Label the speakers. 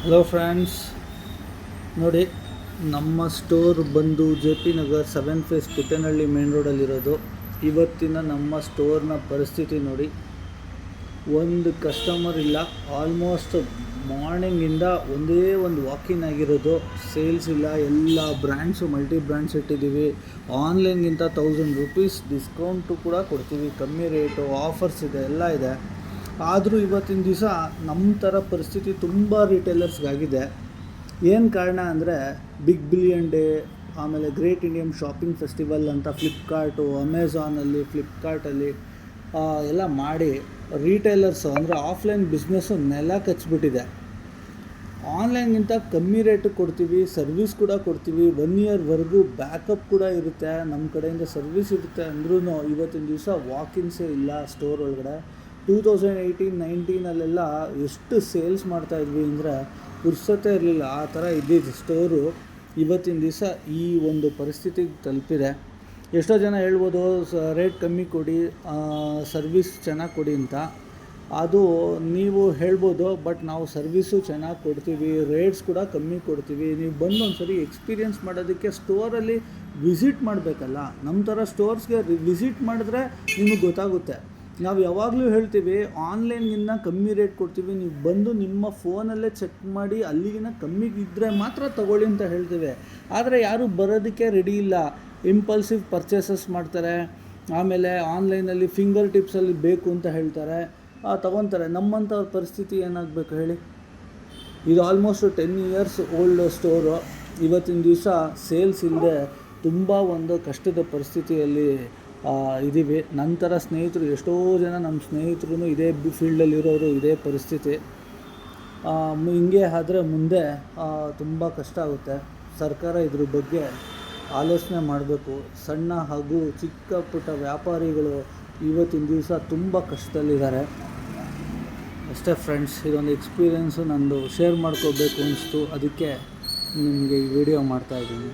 Speaker 1: Hello friends, ನೋಡಿ ನಮ್ಮ store ಬಂದು J P Nagar 7 phase Puttenahalli main ರೋಡಲ್ಲಿರೋದು. ಇವತ್ತಿನ ನಮ್ಮ ಸ್ಟೋರ್ನ ಪರಿಸ್ಥಿತಿ ನೋಡಿ, ಒಂದು ಕಸ್ಟಮರ್ ಇಲ್ಲ. ಆಲ್ಮೋಸ್ಟ್ ಮಾರ್ನಿಂಗಿಂದ ಒಂದೇ ಒಂದು ವಾಕಿನ್ ಆಗಿರೋದು. ಸೇಲ್ಸ್ ಇಲ್ಲ. ಎಲ್ಲ ಬ್ರ್ಯಾಂಡ್ಸು ಮಲ್ಟಿ ಬ್ರ್ಯಾಂಡ್ಸ್ ಇಟ್ಟಿದ್ದೀವಿ. ಆನ್ಲೈನ್ಗಿಂತ 1000 ರೂಪೀಸ್ ಡಿಸ್ಕೌಂಟು ಕೂಡ ಕೊಡ್ತೀವಿ. ಕಮ್ಮಿ ರೇಟು ಆಫರ್ಸ್ ಇದೆ, ಎಲ್ಲ ಇದೆ. ಆದರೂ ಇವತ್ತಿನ ದಿವಸ ನಮ್ಮ ಥರ ಪರಿಸ್ಥಿತಿ ತುಂಬ ರಿಟೇಲರ್ಸ್ಗಾಗಿದೆ. ಏನು ಕಾರಣ ಅಂದರೆ ಬಿಗ್ ಬಿಲಿಯನ್ ಡೇ, ಆಮೇಲೆ ಗ್ರೇಟ್ ಇಂಡಿಯನ್ ಶಾಪಿಂಗ್ ಫೆಸ್ಟಿವಲ್ ಅಂತ ಫ್ಲಿಪ್ಕಾರ್ಟು, ಅಮೆಝಾನಲ್ಲಿ, ಫ್ಲಿಪ್ಕಾರ್ಟಲ್ಲಿ ಎಲ್ಲ ಮಾಡಿ ರಿಟೇಲರ್ಸು ಅಂದರೆ ಆಫ್ಲೈನ್ ಬಿಸ್ನೆಸ್ಸು ನೆಲ ಕಚ್ಚಿಬಿಟ್ಟಿದೆ. ಆನ್ಲೈನ್ಗಿಂತ ಕಮ್ಮಿ ರೇಟು ಕೊಡ್ತೀವಿ, ಸರ್ವಿಸ್ ಕೂಡ ಕೊಡ್ತೀವಿ. 1 ಇಯರ್ವರೆಗೂ ಬ್ಯಾಕಪ್ ಕೂಡ ಇರುತ್ತೆ. ನಮ್ಮ ಕಡೆಯಿಂದ ಸರ್ವಿಸ್ ಇರುತ್ತೆ. ಅಂದ್ರೂ ಇವತ್ತಿನ ದಿವಸ ವಾಕಿನ್ಸೇ ಇಲ್ಲ ಸ್ಟೋರ್ ಒಳಗಡೆ. 2018-19 ಎಷ್ಟು ಸೇಲ್ಸ್ ಮಾಡ್ತಾಯಿದ್ವಿ ಅಂದರೆ ಪುರ್ಸೊತ್ತೇ ಇರಲಿಲ್ಲ. ಆ ಥರ ಇದ್ದಿದ್ದು ಸ್ಟೋರು ಇವತ್ತಿನ ದಿವಸ ಈ ಒಂದು ಪರಿಸ್ಥಿತಿಗೆ ತಲುಪಿದೆ. ಎಷ್ಟೋ ಜನ ಹೇಳ್ಬೋದು ರೇಟ್ ಕಮ್ಮಿ ಕೊಡಿ, ಸರ್ವಿಸ್ ಚೆನ್ನಾಗಿ ಕೊಡಿ ಅಂತ. ಅದು ನೀವು ಹೇಳ್ಬೋದು, ಬಟ್ ನಾವು ಸರ್ವಿಸು ಚೆನ್ನಾಗಿ ಕೊಡ್ತೀವಿ, ರೇಟ್ಸ್ ಕೂಡ ಕಮ್ಮಿ ಕೊಡ್ತೀವಿ. ನೀವು ಬಂದು ಒಂದು ಸರಿ ಎಕ್ಸ್ಪೀರಿಯೆನ್ಸ್ ಮಾಡೋದಕ್ಕೆ ಸ್ಟೋರಲ್ಲಿ ವಿಸಿಟ್ ಮಾಡಬೇಕಲ್ಲ. ನಮ್ಮ ಥರ ಸ್ಟೋರ್ಸ್ಗೆ ವಿಸಿಟ್ ಮಾಡಿದ್ರೆ ನಿಮಗೆ ಗೊತ್ತಾಗುತ್ತೆ. ನಾವು ಯಾವಾಗಲೂ ಹೇಳ್ತೀವಿ ಆನ್ಲೈನ್ಗಿನ್ನ ಕಮ್ಮಿ ರೇಟ್ ಕೊಡ್ತೀವಿ, ನೀವು ಬಂದು ನಿಮ್ಮ ಫೋನಲ್ಲೇ ಚೆಕ್ ಮಾಡಿ ಅಲ್ಲಿಗಿನ್ನ ಕಮ್ಮಿ ಇದ್ದರೆ ಮಾತ್ರ ತೊಗೊಳ್ಳಿ ಅಂತ ಹೇಳ್ತೀವಿ. ಆದರೆ ಯಾರೂ ಬರೋದಕ್ಕೆ ರೆಡಿ ಇಲ್ಲ. ಇಂಪಲ್ಸಿವ್ ಪರ್ಚೇಸಸ್ ಮಾಡ್ತಾರೆ. ಆಮೇಲೆ ಆನ್ಲೈನಲ್ಲಿ ಫಿಂಗರ್ ಟಿಪ್ಸಲ್ಲಿ ಬೇಕು ಅಂತ ಹೇಳ್ತಾರೆ, ತೊಗೊತಾರೆ. ನಮ್ಮಂಥವ್ರ ಪರಿಸ್ಥಿತಿ ಏನಾಗಬೇಕು ಹೇಳಿ? ಇದು ಆಲ್ಮೋಸ್ಟ್ 10 ಇಯರ್ಸ್ ಓಲ್ಡ್ ಸ್ಟೋರು. ಇವತ್ತಿನ ದಿವಸ ಸೇಲ್ಸ್ ಇಲ್ಲದೆ ತುಂಬ ಒಂದು ಕಷ್ಟದ ಪರಿಸ್ಥಿತಿಯಲ್ಲಿ ಇದ್ದೀವಿ. ನಂತರ ಸ್ನೇಹಿತರು ಎಷ್ಟೋ ಜನ ನಮ್ಮ ಸ್ನೇಹಿತರು ಇದೇ ಫೀಲ್ಡಲ್ಲಿರೋರು ಇದೇ ಪರಿಸ್ಥಿತಿ. ಹಿಂಗೆ ಆದರೆ ಮುಂದೆ ತುಂಬ ಕಷ್ಟ ಆಗುತ್ತೆ. ಸರ್ಕಾರ ಇದ್ರ ಬಗ್ಗೆ ಆಲೋಚನೆ ಮಾಡಬೇಕು. ಸಣ್ಣ ಹಾಗೂ ಚಿಕ್ಕ ಪುಟ್ಟ ವ್ಯಾಪಾರಿಗಳು ಇವತ್ತಿನ ದಿವಸ ತುಂಬ ಕಷ್ಟದಲ್ಲಿದ್ದಾರೆ. ಅಷ್ಟೇ ಫ್ರೆಂಡ್ಸ್, ಇದೊಂದು ಎಕ್ಸ್ಪೀರಿಯೆನ್ಸು ನಂದು ಶೇರ್ ಮಾಡ್ಕೋಬೇಕು ಅನಿಸ್ತು. ಅದಕ್ಕೆ ನಿಮಗೆ ಈ ವಿಡಿಯೋ ಮಾಡ್ತಾಯಿದ್ದೀನಿ.